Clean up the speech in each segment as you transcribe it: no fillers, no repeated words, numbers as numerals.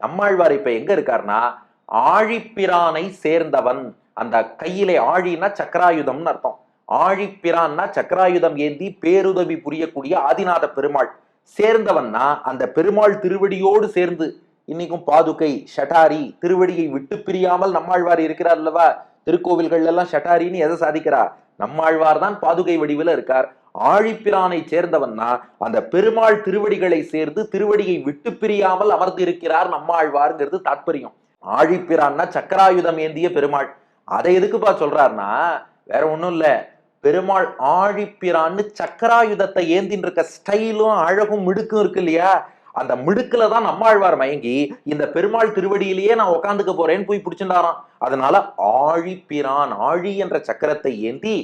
நம்மாழ்வார் இப்ப எங்க இருக்காருன்னா ஆழிப்பிரானை சேர்ந்தவன். அந்த கையிலே ஆழின்னா சக்கராயுதம்னு அர்த்தம். ஆழிப்பிரான்னா சக்கராயுதம் ஏந்தி பேருதவி புரியக்கூடிய ஆதிநாத பெருமாள் சேர்ந்தவன்னா அந்த பெருமாள் திருவடியோடு சேர்ந்து இன்னைக்கும் பாதுகை ஷட்டாரி திருவடியை விட்டு பிரியாமல் நம்மாழ்வார் இருக்கிறார் அல்லவா. திருக்கோவில்கள் எல்லாம் ஷட்டாரின்னு எதை சாதிக்கிறார்? நம்மாழ்வார் தான் பாதுகை வடிவில் இருக்கார். ஆழிப்பிரானை சேர்ந்தவன்னா அந்த பெருமாள் திருவடிகளை சேர்ந்து திருவடியை விட்டு பிரியாமல் அமர்ந்து இருக்கிறார் நம்மாழ்வார்ங்கிறது தாற்பயம். ஆழிப்பிரான்னா சக்கராயுதம் ஏந்திய பெருமாள். அதை எதுக்குப்பா சொல்றாருன்னா வேற ஒண்ணும் இல்ல, பெருமாள் ஆழிப்பிரான்னு சக்கராயுதத்தை ஏந்தின்னு இருக்க ஸ்டைலும் அழகும் மிடுக்கும் இருக்கு இல்லையா, அந்த மிடுக்குல தான் நம்மாழ்வார் மயங்கி இந்த பெருமாள் திருவடியிலேயே நான் உட்காந்துக்க போறேன்னு போய் பிடிச்சிருந்தாராம். அதனால ஆழிப்பிரான் ஆழி என்ற சக்கரத்தை ஏந்தி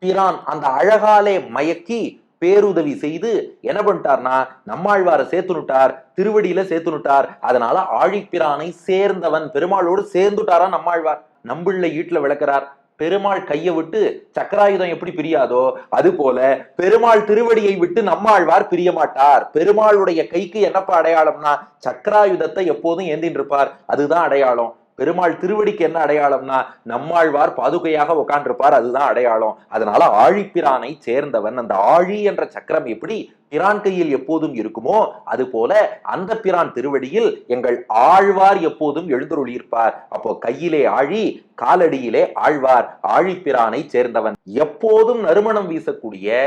பிரான் அந்த அழகாலே மயக்கி பேருதவி செய்து என்ன பண்ணிட்டார்னா நம்மாழ்வாரை சேர்த்துனுட்டார், திருவடியில சேர்த்துனுட்டார். அதனால ஆழிப்பிரானை சேர்ந்தவன் பெருமாளோடு சேர்ந்துட்டாரா நம்மாழ்வார். நம்பிள்ளை ஈட்டுல விளக்குறார், பெருமாள் கையை விட்டு சக்கராயுதம் எப்படி பிரியாதோ அது போல பெருமாள் திருவடியை விட்டு நம்மாழ்வார் பிரிய மாட்டார். பெருமாளுடைய கைக்கு என்னப்பா அடையாளம்னா சக்கராயுதத்தை எப்போதும் ஏந்தின்னு இருப்பார், அதுதான் அடையாளம். பெருமாள் திருவடிக்கு என்ன அடையாளம்னா நம்மாழ்வார் பாதுகையாக உட்கார்ந்திருப்பார், அதுதான் அடையாளம். அதனால ஆழிப்பிரானை சேர்ந்தவன். அந்த ஆழி என்ற சக்கரம் எப்படி பிரான் கையில் எப்போதும் இருக்குமோ அது போல அந்த பிரான் திருவடியில் எங்கள் ஆழ்வார் எப்போதும் எழுந்தருளியிருப்பார். அப்போ கையிலே ஆழி காலடியிலே ஆழ்வார், ஆழிப்பிரானை சேர்ந்தவன். எப்போதும் நறுமணம் வீசக்கூடிய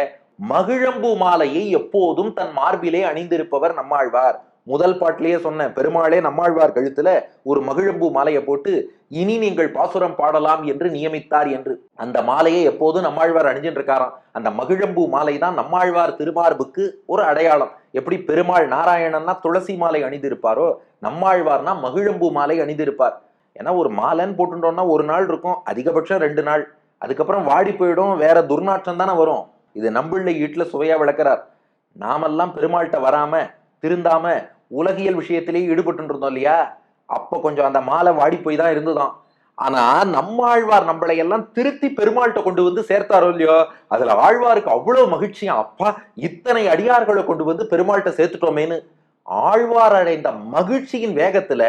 மகிழம்பூ மாலையை எப்போதும் தன் மார்பிலே அணிந்திருப்பவர் நம்மாழ்வார். முதல் பாட்டிலேயே சொன்ன பெருமாளே நம்மாழ்வார் கழுத்துல ஒரு மகிழம்பூ மாலையை போட்டு இனி நீங்கள் பாசுரம் பாடலாம் என்று நியமித்தார் என்று அந்த மாலையை எப்போதும் நம்மாழ்வார் அணிஞ்சிட்டு இருக்காராம். அந்த மகிழம்பூ மாலை தான் நம்மாழ்வார் திருமார்புக்கு ஒரு அடையாளம். எப்படி பெருமாள் நாராயணன்னா துளசி மாலை அணிந்திருப்பாரோ நம்மாழ்வார்னா மகிழம்பூ மாலை அணிந்திருப்பார். ஏன்னா ஒரு மாலைன்னு போட்டுட்டோம்னா ஒரு நாள் இருக்கும், அதிகபட்சம் 2 நாள், அதுக்கப்புறம் வாடி போயிடும், வேற துர்நாற்றம் தானே வரும். இது நம்பிள்ளை வீட்டுல சுவையா விளக்குறார். நாமெல்லாம் பெருமாள்கிட்ட வராம திருந்தாம உலகியல் விஷயத்திலேயே ஈடுபட்டு இருந்தோம் இல்லையா, அப்ப கொஞ்சம் அந்த மாலை வாடி போய் தான் இருந்துதான். ஆனா நம்மாழ்வார் நம்மளை எல்லாம் திருத்தி பெருமாள்கிட்ட கொண்டு வந்து சேர்த்தாரோ இல்லையோ, அதுல ஆழ்வாருக்கு அவ்வளவு மகிழ்ச்சியா, அப்பா இத்தனை அடியார்களை கொண்டு வந்து பெருமாள்கிட்ட சேர்த்துட்டோமேனு. ஆழ்வார் அடைந்த மகிழ்ச்சியின் வேகத்துல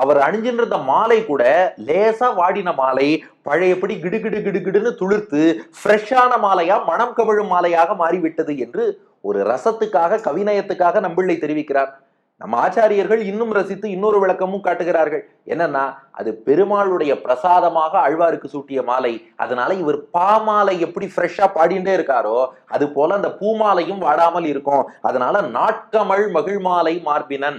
அவர் அணிஞ்சிருந்த மாலை கூட லேசா வாடின மாலை பழையபடி கிடுகிடு கிடுகிடுன்னு துளிர்த்து ஃப்ரெஷ்ஷான மாலையா மனம் கவிழும் மாலையாக மாறிவிட்டது என்று ஒரு ரசத்துக்காக கவிநயத்துக்காக நம்பிள்ளை தெரிவிக்கிறார். நம்ம ஆச்சாரியர்கள் இன்னும் ரசித்து இன்னொரு விளக்கமும் காட்டுகிறார்கள். என்னன்னா அது பெருமாளுடைய பிரசாதமாக ஆழ்வாருக்கு சூட்டிய மாலை. அதனால இவர் பாமாலை எப்படி ஃப்ரெஷ்ஷா பாடிண்டே இருக்காரோ அது போல அந்த பூமாலையும் வாடாமல் இருக்கும். அதனால நாட்கமழ் மகிழ்மாலை மார்பினன்